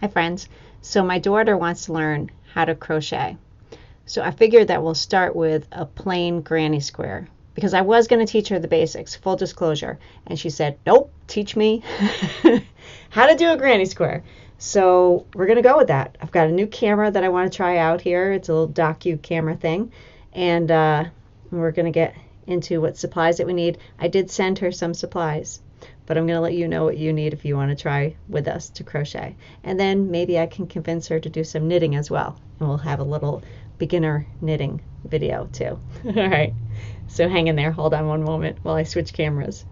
Hi friends. So my daughter wants to learn how to crochet. So I figured that we'll start with a plain granny square because I was going to teach her the basics, full disclosure. And she said, nope, teach me how to do a granny square. So we're going to go with that. I've got a new camera that I want to try out here. It's a little docu camera thing. And we're going to get into what supplies that we need. I did send her some supplies, but I'm going to let you know what you need if you want to try with us to crochet. And then maybe I can convince her to do some knitting as well. And we'll have a little beginner knitting video too. All right. So hang in there. Hold on one moment while I switch cameras.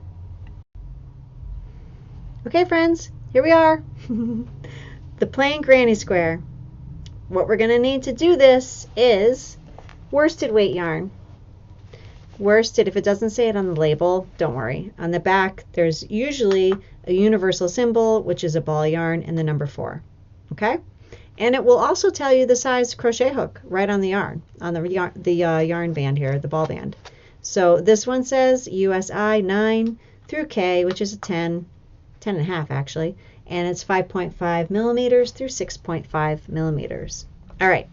Okay, friends, here we are. The plain granny square. What we're going to need to do this is worsted weight yarn. Worsted, if it doesn't say it on the label, don't worry. On the back, there's usually a universal symbol, which is a ball yarn, and the number 4. Okay? And it will also tell you the size crochet hook right on the yarn, on the yarn band here, the ball band. So this one says USI 9 through K, which is a 10 and a half actually, and it's 5.5 millimeters through 6.5 millimeters. All right.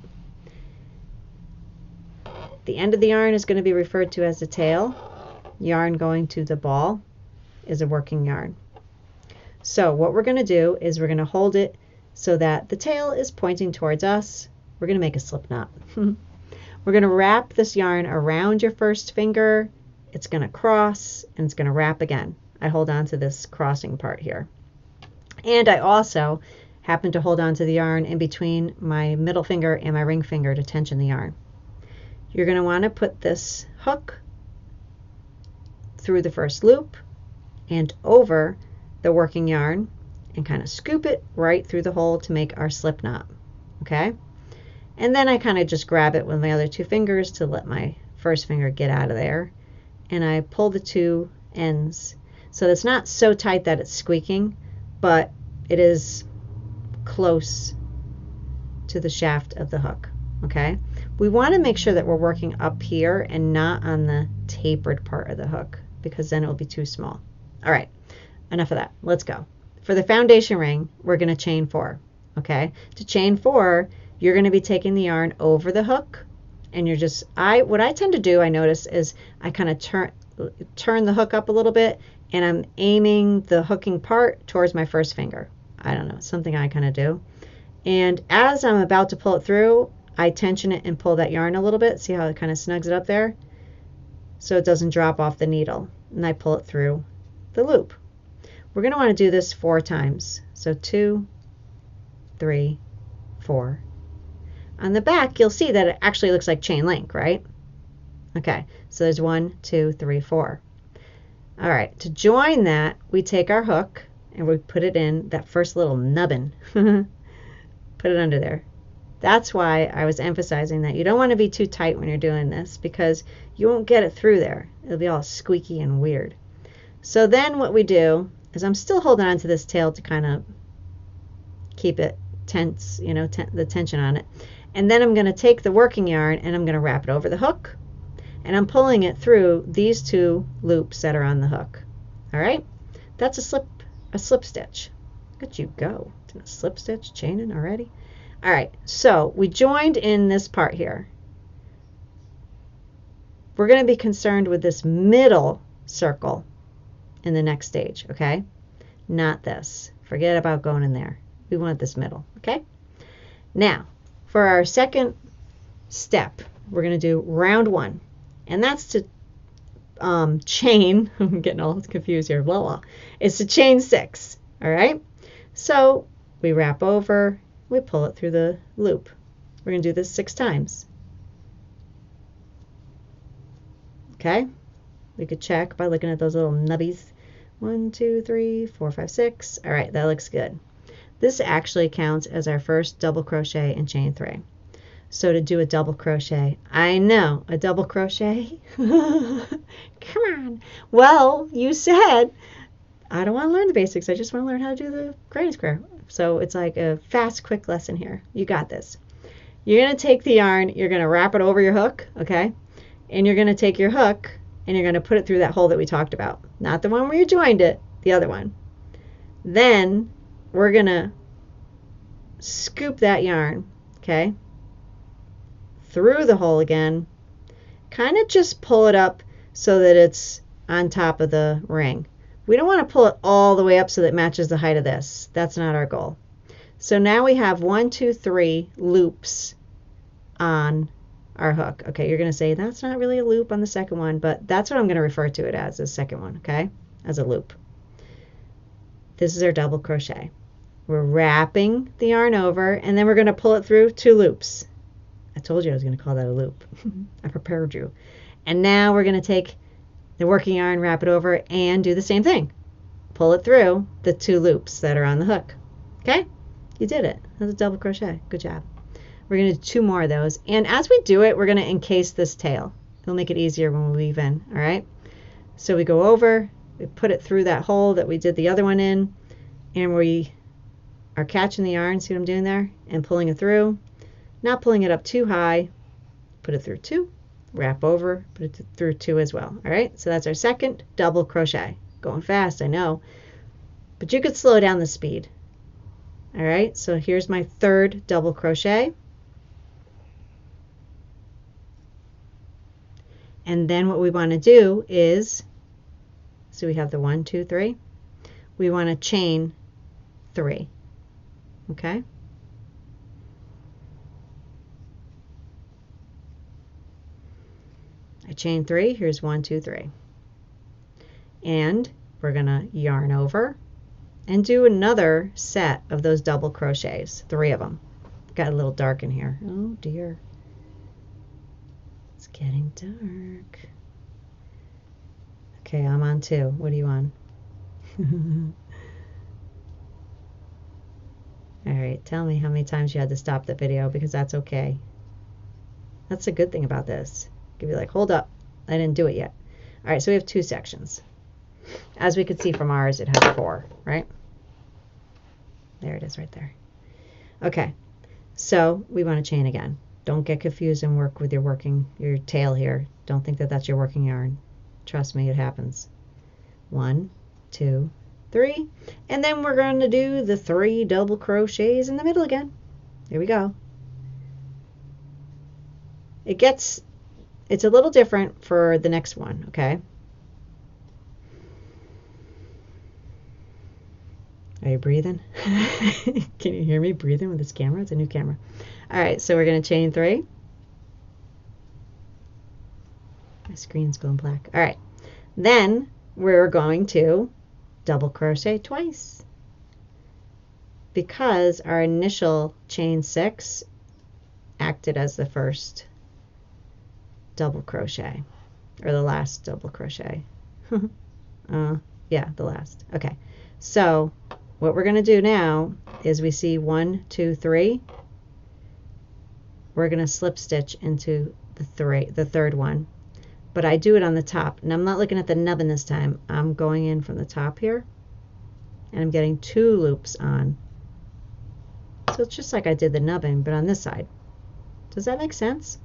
The end of the yarn is going to be referred to as the tail. Yarn going to the ball is a working yarn. So what we're going to do is we're going to hold it so that the tail is pointing towards us. We're going to make a slip knot. We're going to wrap this yarn around your first finger. It's going to cross and it's going to wrap again. I hold on to this crossing part here. And I also happen to hold on to the yarn in between my middle finger and my ring finger to tension the yarn. You're going to want to put this hook through the first loop and over the working yarn and kind of scoop it right through the hole to make our slip knot. Okay? And then I kind of just grab it with my other 2 fingers to let my first finger get out of there. And I pull the 2 ends. So it's not so tight that it's squeaking, but it is close to the shaft of the hook. Okay? We want to make sure that we're working up here and not on the tapered part of the hook, because then it will be too small. All right, enough of that. Let's go. For the foundation ring, we're going to chain 4. Okay? To chain 4, you're going to be taking the yarn over the hook, and you're just, what I tend to do, I notice, is I kind of turn the hook up a little bit, and I'm aiming the hooking part towards my first finger. I don't know, something I kind of do. And as I'm about to pull it through, I tension it and pull that yarn a little bit. See how it kind of snugs it up there? So it doesn't drop off the needle. And I pull it through the loop. We're going to want to do this 4 times. So 2, 3, 4. On the back, you'll see that it actually looks like chain link, right? Okay, so there's 1, 2, 3, 4. All right, to join that, we take our hook and we put it in that first little nubbin. Put it under there. That's why I was emphasizing that you don't want to be too tight when you're doing this, because you won't get it through there. It'll be all squeaky and weird. So then what we do is I'm still holding on to this tail to kind of keep it tense, you know, the tension on it. And then I'm going to take the working yarn and I'm going to wrap it over the hook. And I'm pulling it through these 2 loops that are on the hook. All right? That's a slip stitch. Look at you go. It's a slip stitch, chaining already. All right, so we joined in this part here. We're going to be concerned with this middle circle in the next stage, okay? Not this. Forget about going in there. We want this middle, okay? Now, for our second step, we're going to do round 1. And that's to chain, I'm getting all confused here, blah, blah. It's to chain 6, all right? So we wrap over, we pull it through the loop. We're going to do this 6 times. Okay? We could check by looking at those little nubbies. 1, 2, 3, 4, 5, 6. All right, that looks good. This actually counts as our first double crochet in chain 3. So to do a double crochet, I know, a double crochet? Come on. Well, you said, I don't want to learn the basics. I just want to learn how to do the granny square. So it's like a fast, quick lesson here. You got this. You're going to take the yarn, you're going to wrap it over your hook, okay? And you're going to take your hook and you're going to put it through that hole that we talked about. Not the one where you joined it, the other one. Then we're going to scoop that yarn, okay, through the hole again, kind of just pull it up so that it's on top of the ring. We don't want to pull it all the way up so that it matches the height of this. That's not our goal. So now we have 1, 2, 3 loops on our hook. Okay, you're going to say that's not really a loop on the second one, but that's what I'm going to refer to it as, the second one, okay, as a loop. This is our double crochet. We're wrapping the yarn over, and then we're going to pull it through 2 loops. I told you I was going to call that a loop. I prepared you. And now we're going to take the working yarn, wrap it over, and do the same thing. Pull it through the 2 loops that are on the hook. Okay? You did it. That's a double crochet. Good job. We're going to do 2 more of those. And as we do it, we're going to encase this tail. It'll make it easier when we weave in. All right? So we go over, we put it through that hole that we did the other one in, and we are catching the yarn, see what I'm doing there, and pulling it through. Not pulling it up too high. Put it through 2, wrap over, put it through 2 as well. All right, so that's our second double crochet. Going fast, I know, but you could slow down the speed. All right, so here's my third double crochet. And then what we want to do is, so we have the 1, 2, 3, we want to chain 3. Okay? I chain 3, here's 1, 2, 3. And we're going to yarn over and do another set of those double crochets, 3 of them. Got a little dark in here. Oh dear. It's getting dark. Okay, I'm on 2. What are you on? All right, tell me how many times you had to stop the video, because that's okay. That's a good thing about this. You'll be like, hold up, I didn't do it yet. All right, so we have 2 sections. As we could see from ours, it has 4, right? There it is right there. Okay, so we want to chain again. Don't get confused and work with your tail here. Don't think that that's your working yarn. Trust me, it happens. 1, 2, 3, and then we're going to do the 3 double crochets in the middle again. Here we go. It's a little different for the next one, okay? Are you breathing? Can you hear me breathing with this camera? It's a new camera. All right, so we're going to chain 3. My screen's going black. All right, then we're going to double crochet twice, because our initial chain 6 acted as the first double crochet, or the last double crochet. Yeah, the last. Okay, so what we're going to do now is we see 1, 2, 3. We're going to slip stitch into the third one, but I do it on the top, and I'm not looking at the nubbin this time. I'm going in from the top here, and I'm getting 2 loops on. So it's just like I did the nubbin, but on this side. Does that make sense?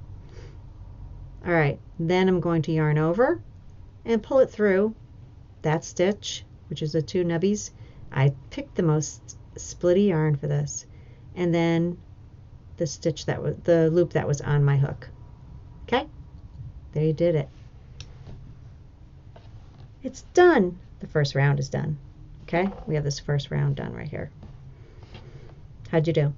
All right, then I'm going to yarn over and pull it through that stitch, which is the 2 nubbies. I picked the most splitty yarn for this, and then the stitch that was the loop that was on my hook. Okay, there you did it. It's done. The first round is done. Okay, we have this first round done right here. How'd you do?